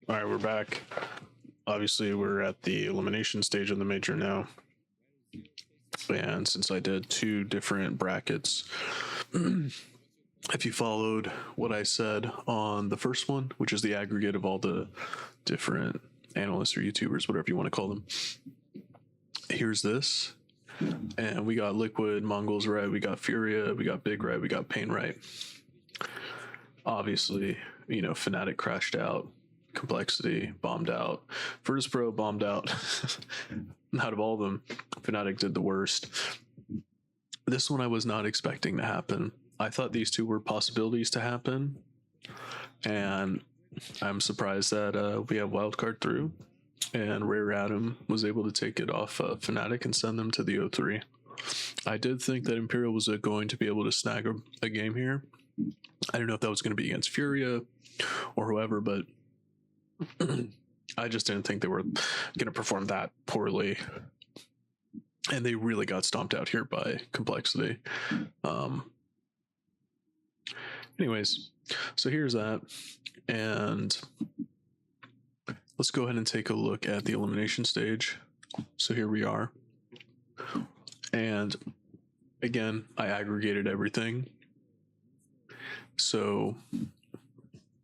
All right, we're back. Obviously, we're at the elimination stage of the major now. And since I did two different brackets, if you followed what I said on the first one, which is the aggregate of all the different analysts or YouTubers, whatever you want to call them, here's this. And we got Liquid, Mongols right, we got Furia, we got Big right, we got Pain right. Obviously, Fnatic crashed out. Complexity bombed out. Virtus Pro bombed out. Out of all of them, Fnatic did the worst. This one I was not expecting to happen. I thought these two were possibilities to happen, and I'm surprised that we have wildcard through, and Rare Adam was able to take it off Fnatic and send them to the O3. I did think that Imperial was going to be able to snag a game here. I don't know if that was going to be against Furia or whoever, but I just didn't think they were going to perform that poorly. And they really got stomped out here by Complexity. Anyways, so here's that. And let's go ahead and take a look at the elimination stage. So here we are. And again, I aggregated everything. So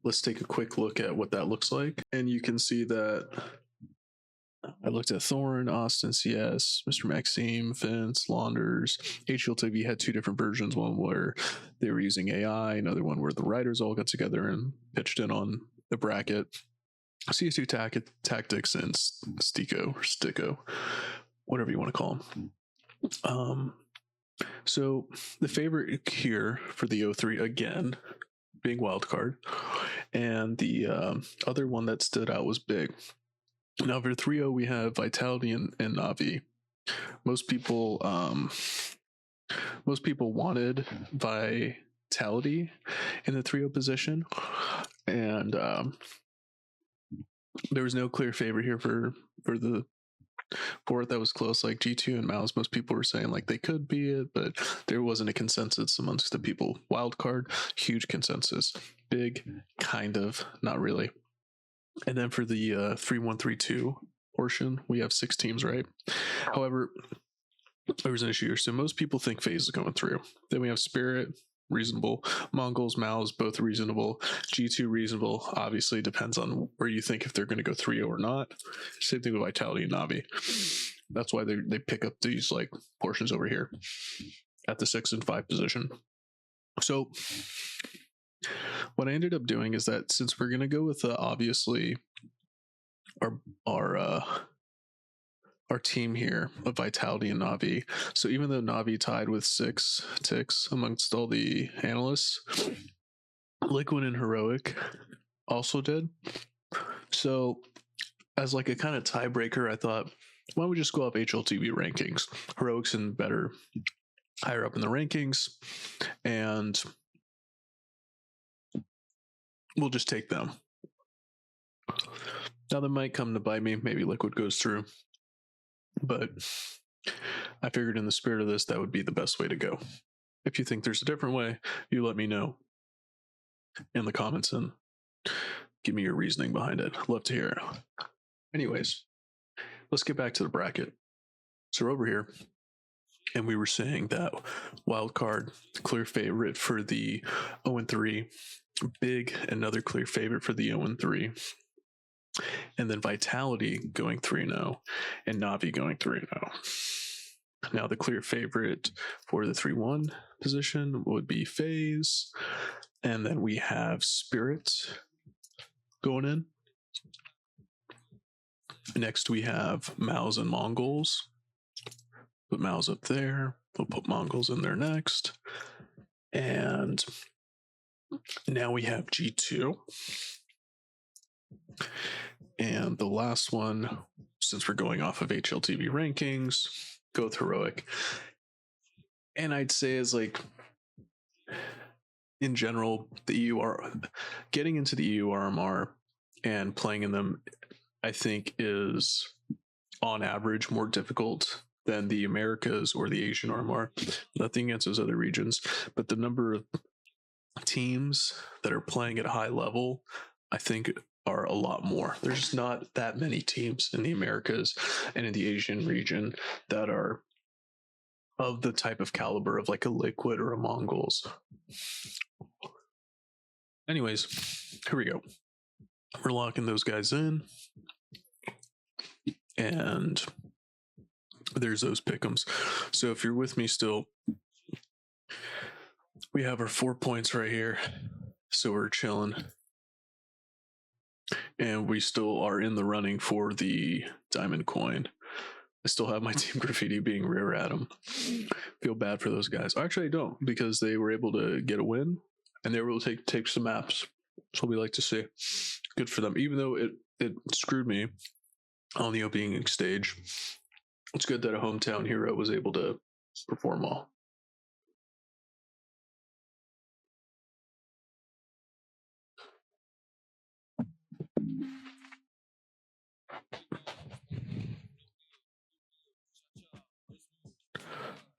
let's take a quick look at what that looks like. And you can see that I looked at Thorin, Austin, CS, MrMaxim, Vince, Launders. HLTV had two different versions, one where they were using AI, another one where the writers all got together and pitched in on the bracket. CS2 Tactics and STYKO, whatever you want to call them. So the favorite here for the O3, again, being wildcard, and the other one that stood out was Big. Now for 3-0 we have Vitality and Na'Vi. Most people wanted Vitality in the 3-0 position, and there was no clear favorite here for the fourth. That was close, like G2 and Mouse. Most people were saying like they could be it, but there wasn't a consensus amongst the people. Wildcard, huge consensus. Big, kind of, not really. And then for the 3-1-3-2 portion, we have 6 teams, right? However, there was an issue here. So most people think FaZe is going through. Then we have Spirit, reasonable. Mongols, Maos, both reasonable. G2, reasonable. Obviously, depends on where you think if they're going to go 3-0 or not. Same thing with Vitality and Na'Vi. That's why they pick up these like portions over here at the 6 and 5 position. So what I ended up doing is that since we're going to go with obviously our team here of Vitality and Na'Vi. So even though Na'Vi tied with 6 ticks amongst all the analysts, Liquid and Heroic also did. So as like a kind of tiebreaker, I thought, why don't we just go off HLTV rankings? Heroic's in better, higher up in the rankings, and we'll just take them. Now that might come to bite me. Maybe Liquid goes through. But I figured in the spirit of this, that would be the best way to go. If you think there's a different way, you let me know in the comments and give me your reasoning behind it. Love to hear it. Anyways, let's get back to the bracket. So we're over here, and we were saying that wildcard, clear favorite for the 0-3, Big, another clear favorite for the 0-3. And then Vitality going 3-0 and Na'Vi going 3-0. Now the clear favorite for the 3-1 position would be FaZe. And then we have Spirit going in. Next we have Maos and Mongols. Put Maos up there. We'll put Mongols in there next. And now we have G2. And the last one, since we're going off of HLTV rankings, go with Heroic. And I'd say is like, in general, the EUR, getting into the EU RMR and playing in them, I think is on average more difficult than the Americas or the Asian RMR. Nothing against those other regions, but the number of teams that are playing at a high level, I think are a lot more. There's just not that many teams in the Americas and in the Asian region that are of the type of caliber of like a Liquid or a Mongols. Anyways, here we go. We're locking those guys in. And there's those pick'ems. So if you're with me still, we have our 4 points right here. So we're chilling. And we still are in the running for the diamond coin. I still have my Team Graffiti being rare at them. Feel bad for those guys. Actually, I don't, because they were able to get a win and they were able to take some maps. That's what we like to see. Good for them. Even though it screwed me on the opening stage, it's good that a hometown hero was able to perform well.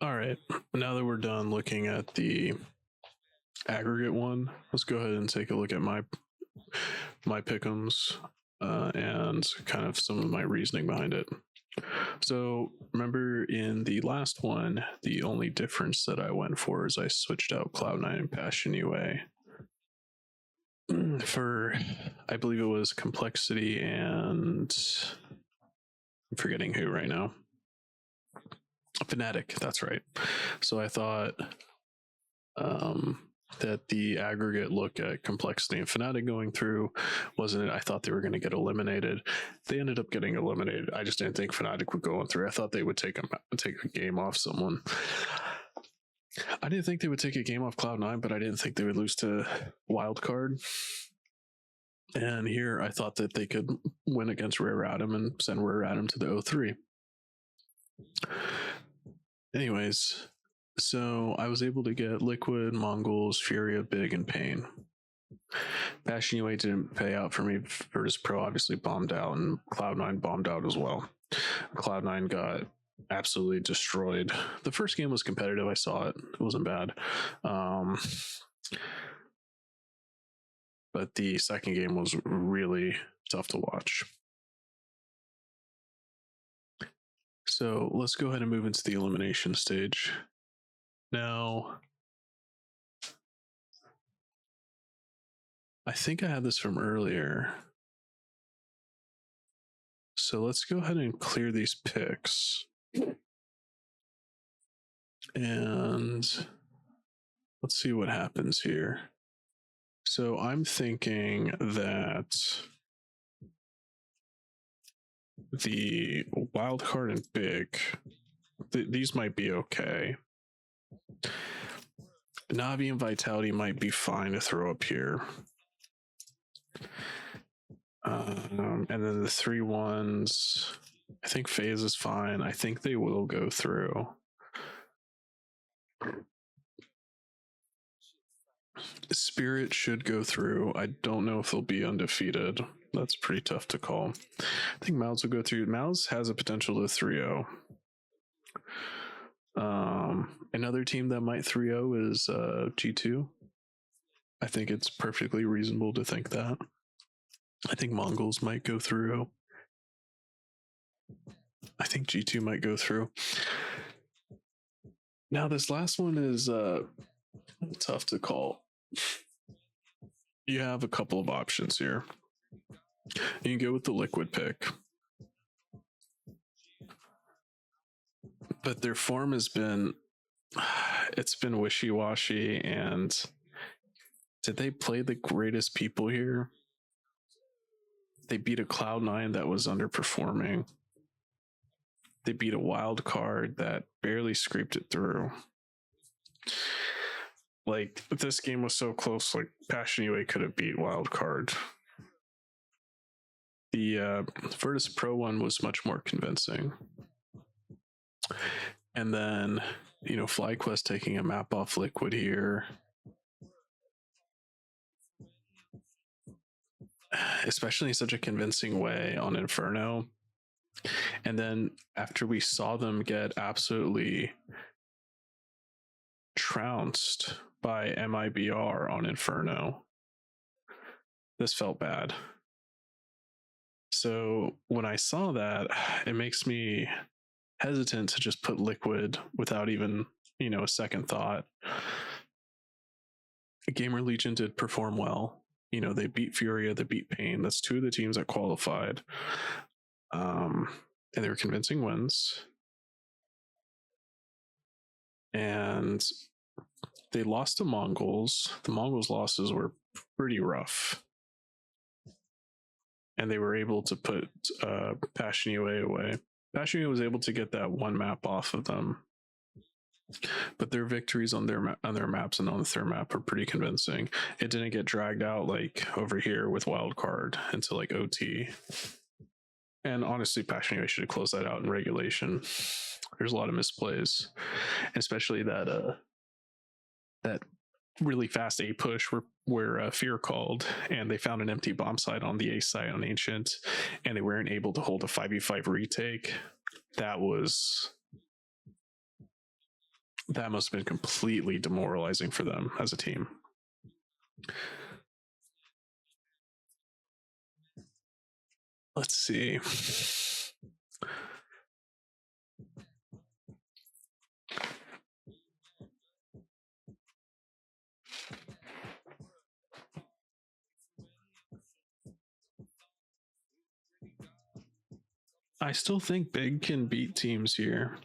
All right, now that we're done looking at the aggregate one, let's go ahead and take a look at my pick'ems and kind of some of my reasoning behind it. So remember in the last one, the only difference that I went for is I switched out Cloud9 and Passion UA for, I believe it was Complexity and I'm forgetting who right now. Fnatic, that's right. So I thought that the aggregate look at Complexity and Fnatic going through wasn't it. I thought they were going to get eliminated. They ended up getting eliminated. I just didn't think Fnatic would go through. I thought they would take a game off someone. I didn't think they would take a game off Cloud9, but I didn't think they would lose to Wildcard. And here I thought that they could win against Rare Atom and send Rare Atom to the 0-3. Anyways, so I was able to get Liquid, Mongols, Furia, Big, and Pain. Passion UA didn't pay out for me. Virtus Pro obviously bombed out, and Cloud9 bombed out as well. Cloud9 got absolutely destroyed. The first game was competitive. I saw it. It wasn't bad. But the second game was really tough to watch. So let's go ahead and move into the elimination stage. Now, I think I had this from earlier. So let's go ahead and clear these picks. And let's see what happens here. So I'm thinking that the Wildcard and Big, these might be okay. Navi and Vitality might be fine to throw up here. And then the 3-1s, I think FaZe is fine. I think they will go through. Spirit should go through. I don't know if they'll be undefeated. That's pretty tough to call. I think Mouse will go through. Mouse has a potential to 3-0. Another team that might 3-0 is G2. I think it's perfectly reasonable to think that. I think Mongols might go through. I think G2 might go through. Now this last one is tough to call. You have a couple of options here. You can go with the Liquid pick, but their form has been, it's been wishy-washy. And did they play the greatest people here? They beat a Cloud9 that was underperforming. They beat a wild card that barely scraped it through. Like, this game was so close, like Passion UA could have beat wild card. The Virtus Pro one was much more convincing. And then, you know, FlyQuest taking a map off Liquid here, especially in such a convincing way on Inferno. And then after we saw them get absolutely trounced by MIBR on Inferno, this felt bad. So when I saw that, it makes me hesitant to just put Liquid without even, a second thought. Gamer Legion did perform well. They beat Furia, they beat Pain. That's two of the teams that qualified. And they were convincing wins. And they lost to Mongols. The Mongols' losses were pretty rough. And they were able to put Passion UA away. Passion UA was able to get that one map off of them. But their victories on their maps and on the third map were pretty convincing. It didn't get dragged out like over here with Wildcard into like OT. And honestly, Passion UA should have closed that out in regulation. There's a lot of misplays, especially that really fast A push where Fear called, and they found an empty bomb site on the A site on Ancient, and they weren't able to hold a 5v5 retake. That must have been completely demoralizing for them as a team. Let's see. I still think Big can beat teams here.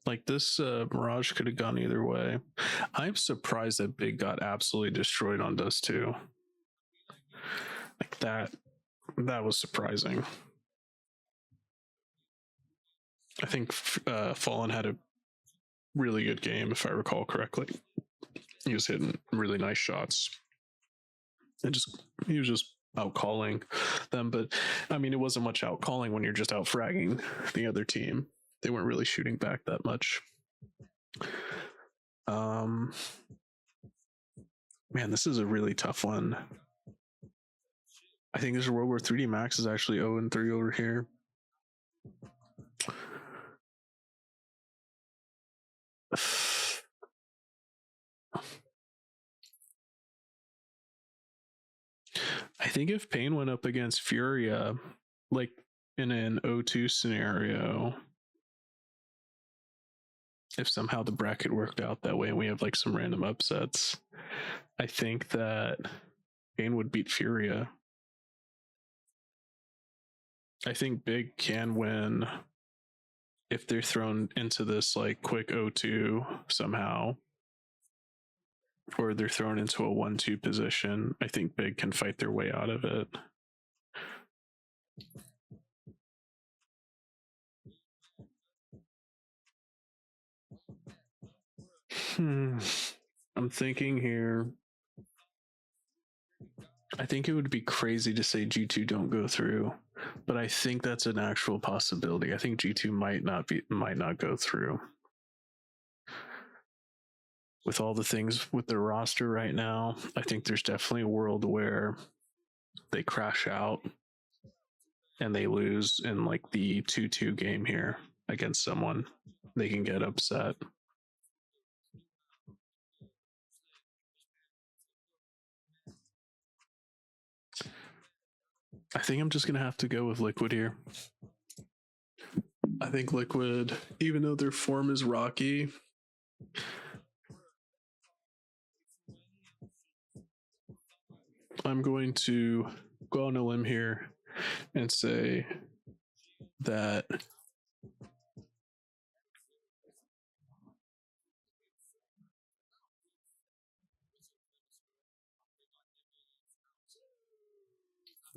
Like this Mirage could have gone either way. I'm surprised that Big got absolutely destroyed on Dust 2. Like that was surprising. I think Fallen had a really good game, if I recall correctly. He was hitting really nice shots. And he was just out calling them, but I mean, it wasn't much out calling when you're just out fragging the other team. They weren't really shooting back that much. Man, this is a really tough one. I think this is World War 3D Max is actually 0-3 over here. I think if Pain went up against Furia, like in an 0-2 scenario, if somehow the bracket worked out that way and we have like some random upsets, I think that Pain would beat Furia. I think Big can win if they're thrown into this like quick 0-2 somehow, or they're thrown into a 1-2 position. I think Big can fight their way out of it. I'm thinking here. I think it would be crazy to say G2 don't go through, but I think that's an actual possibility. I think G2 might not go through. With all the things with their roster right now, I think there's definitely a world where they crash out and they lose in like the 2-2 game here against someone. They can get upset. I think I'm just going to have to go with Liquid here. I think Liquid, even though their form is rocky, I'm going to go on a limb here and say that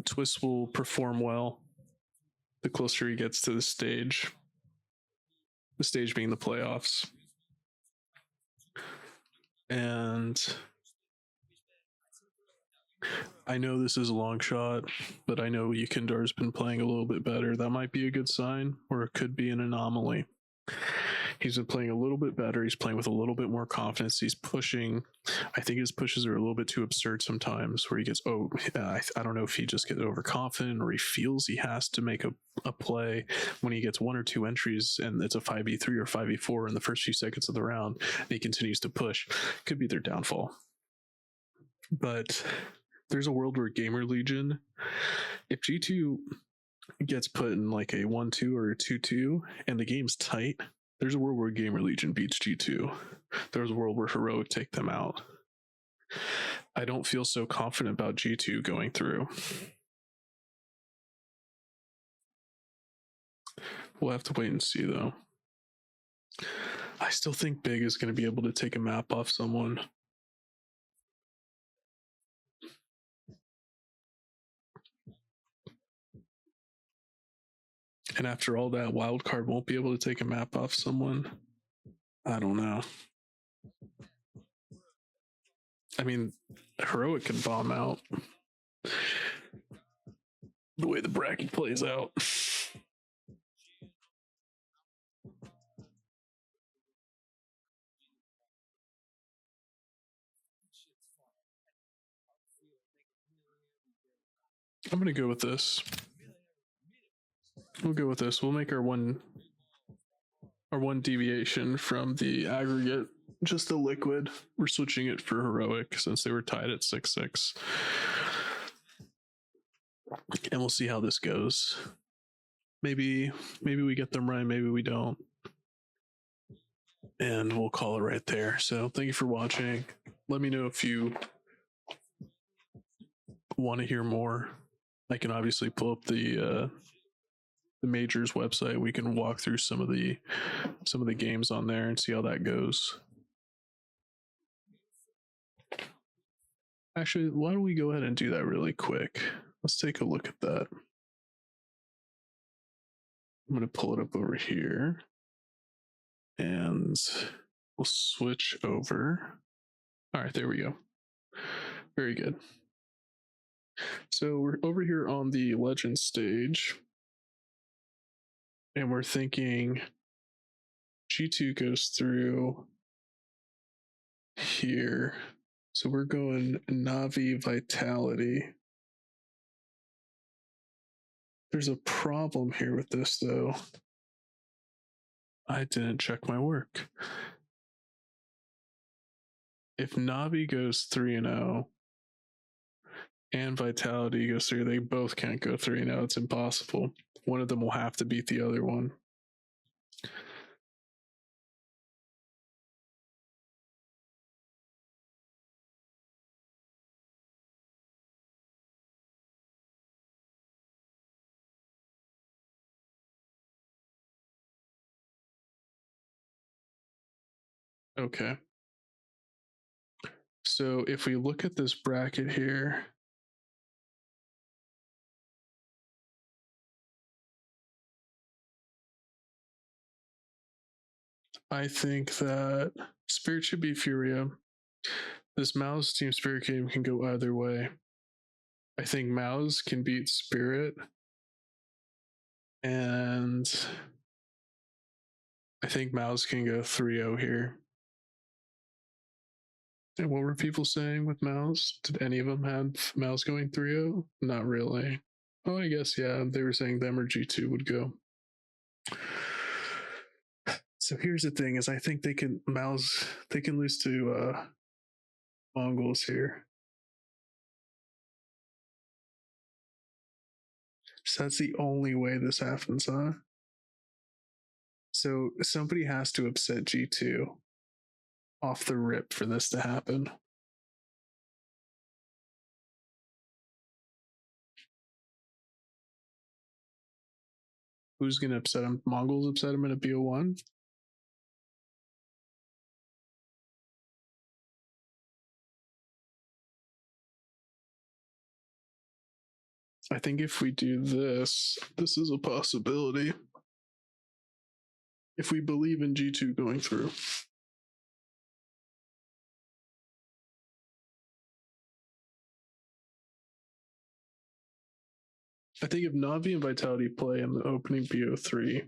Twist will perform well the closer he gets to the stage being the playoffs. And I know this is a long shot, but I know Yukindar's been playing a little bit better. That might be a good sign, or it could be an anomaly. He's been playing a little bit better. He's playing with a little bit more confidence. He's pushing. I think his pushes are a little bit too absurd sometimes, where he gets, I don't know if he just gets overconfident or he feels he has to make a play when he gets 1 or 2 entries and it's a 5v3 or 5v4 in the first few seconds of the round. And he continues to push. Could be their downfall. But there's a world where Gamer Legion, if G2 gets put in like a 1-2 or a 2-2 and the game's tight, there's a world where Gamer Legion beats G2. There's a world where Heroic take them out. I don't feel so confident about G2 going through. We'll have to wait and see, though. I still think Big is going to be able to take a map off someone. And after all that, Wildcard won't be able to take a map off someone. I don't know. I mean, Heroic can bomb out. The way the bracket plays out. I'm going to go with this. We'll go with this. We'll make our one deviation from the aggregate just a liquid. We're switching it for Heroic since they were tied at 6-6. And we'll see how this goes. Maybe we get them right, maybe we don't. And we'll call it right there. So thank you for watching. Let me know if you want to hear more. I can obviously pull up the Major's website. We can walk through some of the games on there and see how that goes. Actually, why don't we go ahead and do that really quick? Let's take a look at that. I'm going to pull it up over here and we'll switch over. All right, there we go. Very good. So we're over here on the Legend stage and we're thinking G2 goes through here. So we're going Na'Vi Vitality. There's a problem here with this though. I didn't check my work. If Na'Vi goes 3-0 and Vitality goes 3, they both can't go 3-0. It's impossible. One of them will have to beat the other one. Okay. So if we look at this bracket here, I think that Spirit should be Furia. This Mouse Team Spirit game can go either way. I think Mouse can beat Spirit. And I think Mouse can go 3-0 here. And what were people saying with Mouse? Did any of them have Mouse going 3-0? Not really. Oh, I guess, yeah, they were saying them or G2 would go. So here's the thing is I think they can lose to Mongols here. So that's the only way this happens, huh? So somebody has to upset G2 off the rip for this to happen. Who's going to upset him? Mongols upset him in a BO1? I think if we do this, this is a possibility. If we believe in G2 going through. I think if Na'Vi and Vitality play in the opening BO3,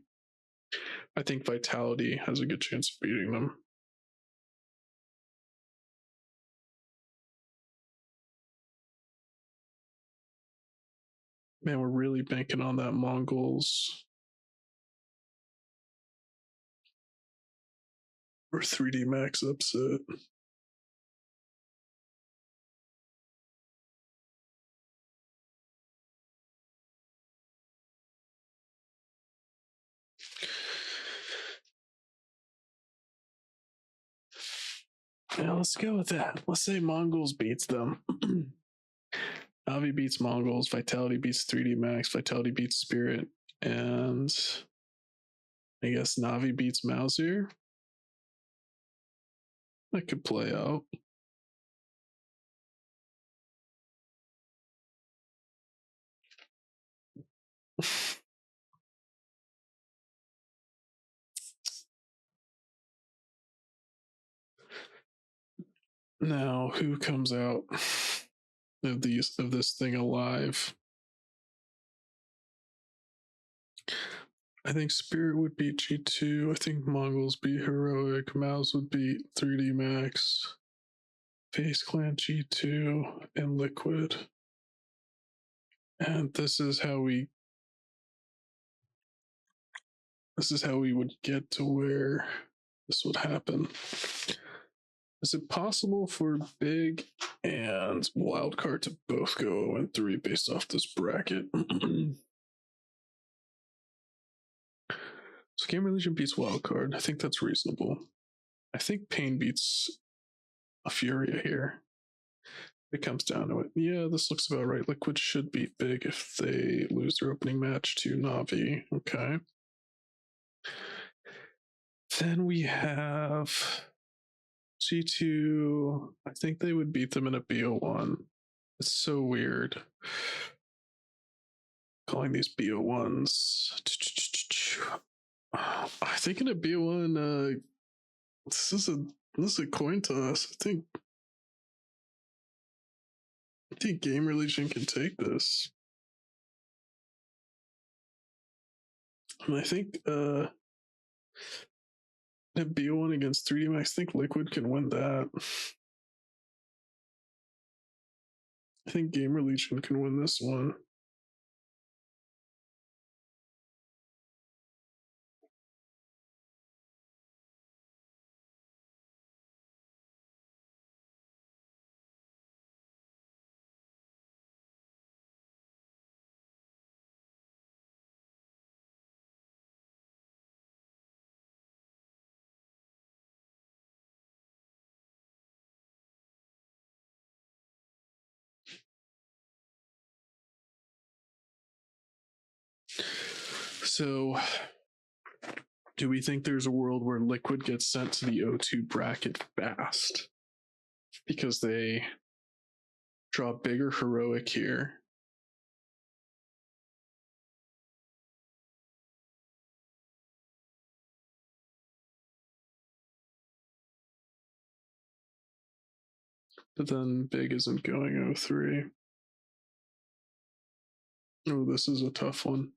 I think Vitality has a good chance of beating them. Man, we're really banking on that Mongols or 3D Max upset. Yeah, let's go with that. Let's say Mongols beats them. Navi beats Mongols, Vitality beats 3D Max, Vitality beats Spirit, and I guess Navi beats Mouser. That could play out. Now, who comes out of this thing alive? I think Spirit would beat G2. I think Mongols beat Heroic. Mouse would beat 3D Max. Face Clan G2 and Liquid. And this is how we would get to where this would happen. Is it possible for Big and Wildcard to both go 0-3 based off this bracket? So Game Religion beats Wildcard. I think that's reasonable. I think Pain beats a Furia here. It comes down to it. Yeah, this looks about right. Liquid should beat Big if they lose their opening match to Navi. Okay. Then we have G2. I think they would beat them in a BO1. It's so weird calling these BO1s. I think in a BO1, this is a coin toss. I think Game Religion can take this. And I think a BO1 against 3D Max, I think Liquid can win that. I think Game Religion can win this one. So, do we think there's a world where Liquid gets sent to the O2 bracket fast? Because they draw bigger Heroic here. But then Big isn't going 0-3. Oh, this is a tough one.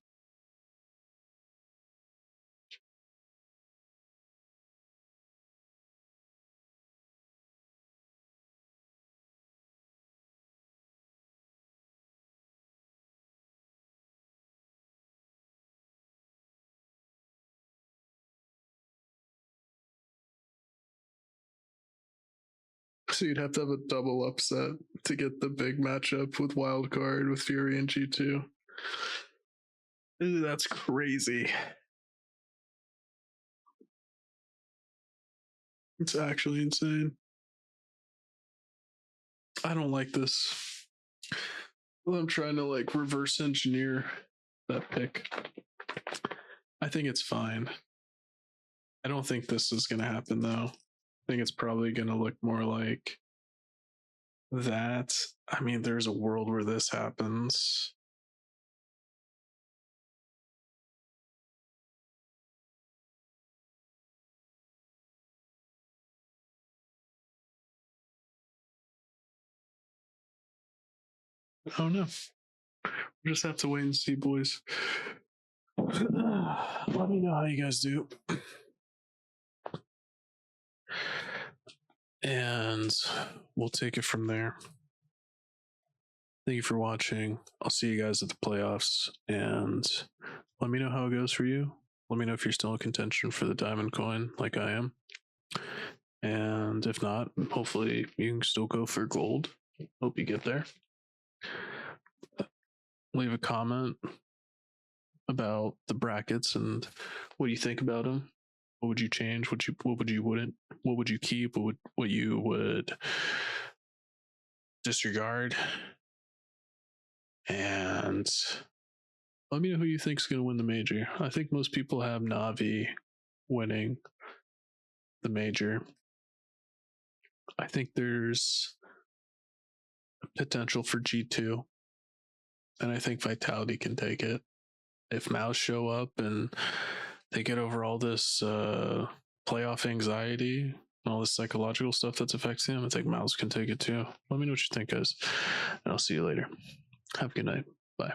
So you'd have to have a double upset to get the big matchup with Wildcard, with Fury and G2. That's crazy. It's actually insane. I don't like this. Well, I'm trying to reverse engineer that pick. I think it's fine. I don't think this is going to happen, though. I think it's probably going to look more like that. I mean, there's a world where this happens. Oh no. We'll just have to wait and see, boys. Let me know how you guys do. And we'll take it from there. Thank you for watching. I'll see you guys at the playoffs, and let me know how it goes for you. Let me know if you're still in contention for the diamond coin like I am. And if not, hopefully you can still go for gold. Hope you get there. Leave a comment about the brackets and what you think about them. What would you change? What would you wouldn't? What would you keep? What you would disregard? And let me know who you think is going to win the major. I think most people have Navi winning the major. I think there's potential for G2, and I think Vitality can take it. If Mouse show up and they get over all this playoff anxiety, all this psychological stuff that's affecting them, I think Mouse can take it too. Let me know what you think, guys, and I'll see you later. Have a good night. Bye.